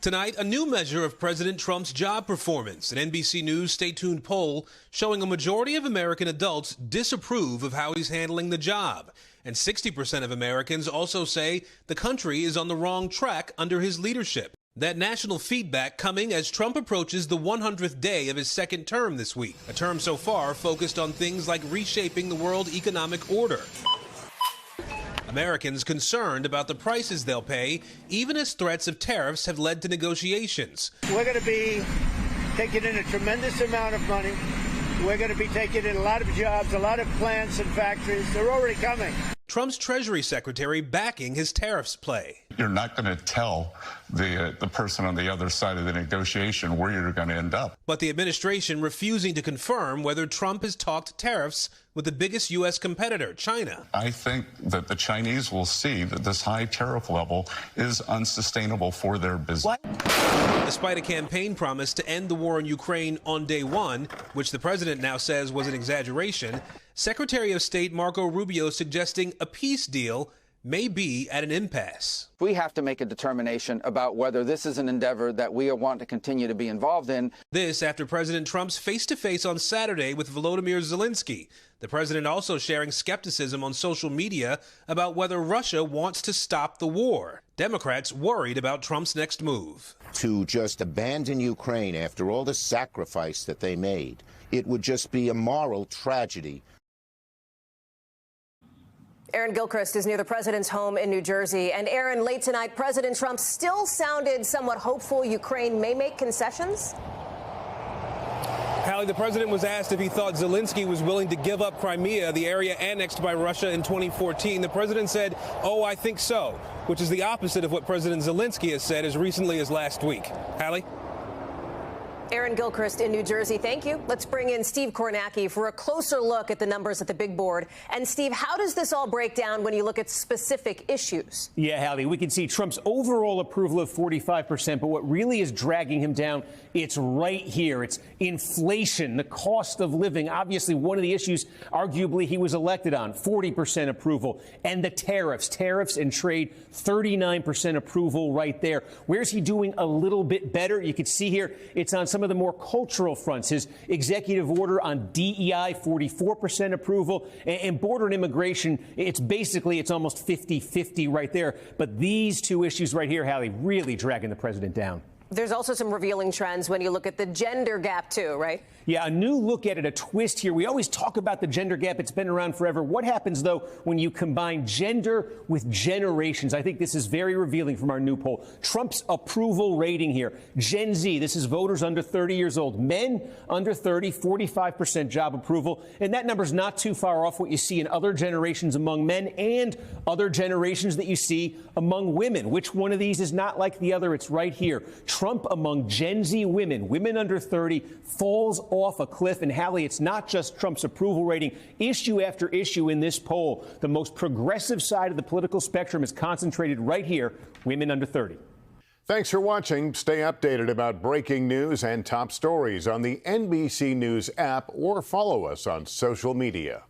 Tonight, a new measure of President Trump's job performance. An NBC News Stay Tuned poll showing a majority of American adults disapprove of how he's handling the job. And 60% of Americans also say the country is on the wrong track under his leadership. That national feedback coming as Trump approaches the 100th day of his second term this week, a term so far focused on things like reshaping the world economic order. Americans concerned about the prices they'll pay, even as threats of tariffs have led to negotiations. We're going to be taking in a tremendous amount of money. We're going to be taking in a lot of jobs, a lot of plants and factories. They're already coming. Trump's Treasury Secretary backing his tariffs play. You're not going to tell the person on the other side of the negotiation where you're going to end up. But the administration refusing to confirm whether Trump has talked tariffs with the biggest U.S. competitor, China. I think that the Chinese will see that this high tariff level is unsustainable for their business. What? Despite a campaign promise to end the war in Ukraine on day one, which the president now says was an exaggeration, Secretary of State Marco Rubio suggesting a peace deal may be at an impasse. We have to make a determination about whether this is an endeavor that we want to continue to be involved in. This after President Trump's face-to-face on Saturday with Volodymyr Zelensky. The president also sharing skepticism on social media about whether Russia wants to stop the war. Democrats worried about Trump's next move. To just abandon Ukraine after all the sacrifice that they made, it would just be a moral tragedy. Aaron Gilchrist is near the president's home in New Jersey. And Aaron, late tonight, President Trump still sounded somewhat hopeful Ukraine may make concessions. Hallie, the president was asked if he thought Zelensky was willing to give up Crimea, the area annexed by Russia in 2014. The president said, "Oh, I think so," which is the opposite of what President Zelensky has said as recently as last week. Hallie? Aaron Gilchrist in New Jersey, thank you. Let's bring in Steve Kornacki for a closer look at the numbers at the big board. And Steve, how does this all break down when you look at specific issues? Yeah, Hallie, we can see Trump's overall approval of 45%, but what really is dragging him down, it's right here. It's inflation, the cost of living. Obviously, one of the issues, arguably, he was elected on, 40% approval. And the tariffs and trade, 39% approval right there. Where's he doing a little bit better? You can see here, it's on some of the more cultural fronts. His executive order on DEI, 44% approval, and border and immigration, it's almost 50-50 right there. But these two issues right here, Hallie, really dragging the president down. There's also some revealing trends when you look at the gender gap, too, right? Yeah, a new look at it, a twist here. We always talk about the gender gap. It's been around forever. What happens, though, when you combine gender with generations? I think this is very revealing from our new poll. Trump's approval rating here. Gen Z, this is voters under 30 years old. Men under 30, 45% job approval. And that number's not too far off what you see in other generations among men and other generations that you see among women. Which one of these is not like the other? It's right here. Trump among Gen Z women under 30, falls off a cliff. And Hallie, it's not just Trump's approval rating. Issue after issue in this poll, the most progressive side of the political spectrum is concentrated right here, women under 30. Thanks for watching. Stay updated about breaking news and top stories on the NBC News app or follow us on social media.